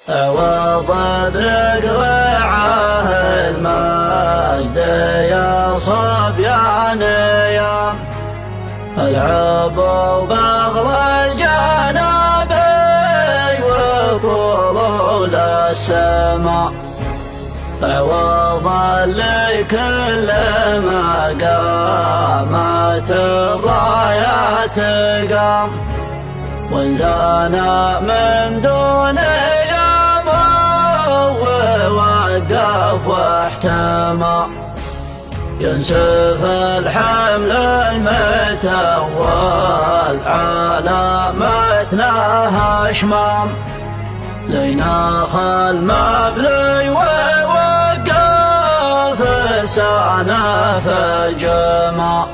عوض برقرعه المجد يا صبيان يا العبو بغل الجنابي وطول السماء عوضا لكل مقامات الرايات قام وانذانا من دون يوم ووقف واحتمى ينسف الحمل المتول على متنها شمام ليناخ المبلي ووقف لسانه في الجمع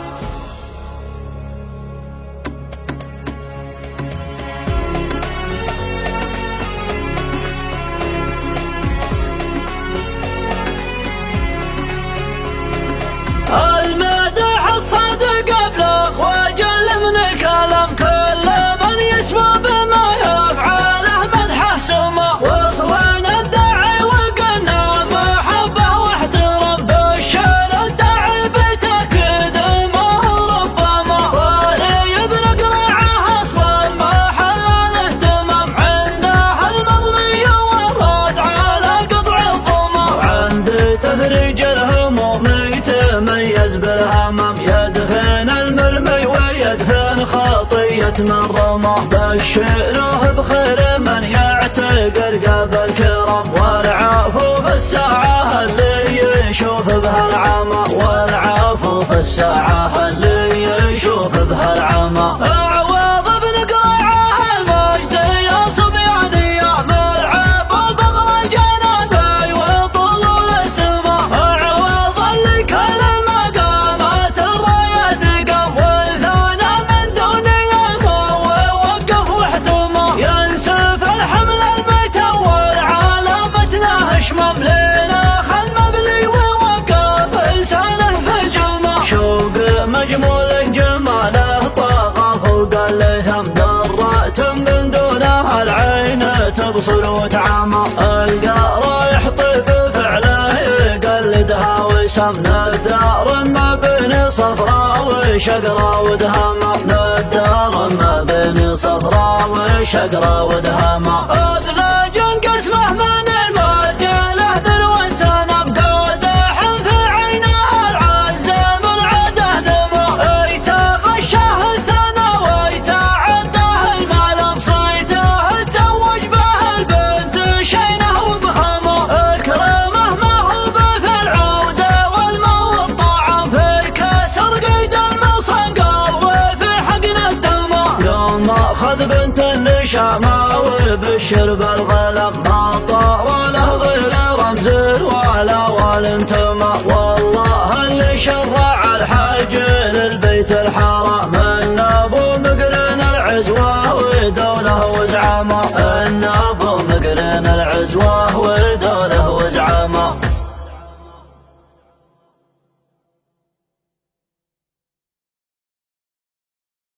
المدح الصدق أبلغ وأجل من كلام كل من يسمع بما يفعله مدحه سما وصلنا الداعي وقلنا محبة واحترام بالشعر الداعي بتأكيد ما هو ربما ولي بنقرعه أصلا محل الاهتمام عنده المضمي والرد على قطع الظما وعند تفريج الهموم يتميز بالهمام يدفن المرمي ويدفن خطية من رمى بشروه بخير من يعتقر قبل كرم والعفو في الساعة اللي يشوف بها العمى والعفو في الساعة اللي يشوف بها العمى عوض بنقرعه المجد يا صبيان يا ملعب البغل الجنابي وطلول السما عوض لكل المقامات الرايات قام والثانى من دون يوم ووقف واحتمى ينسف الحمل المتول على متنه شمام ليناخ المبلي ووقف لسانه في الجمع شوق مجمول جماله طاغى فوق اللثم درات من دونها العين تبصر وتعمى القارة يحطي بفعله يقلدها وسم ندار ما بين صفرا وشقرا ودهما ندار ما بين صفرا وشقرا ودهما أدلج قسمه من المجله ذروة سنم قادح في عينها العز من عده دمى يتغشاه الثنى ويتعده المعلم صيته تزوج به البنت شينه وضخمه اكرمه ما هو بفعل عوده والمو الطعام في كسر قيد المصنقر وفي حقن الدمى يوم اخذ بنت النشامه وبشر بالغلم ما طار له غير رمز ولا والانتمى والله اللي شرع الحج للبيت الحرام ان ابو مقرن العزوه ودوله وزعمه ان ابو مقرن العزوه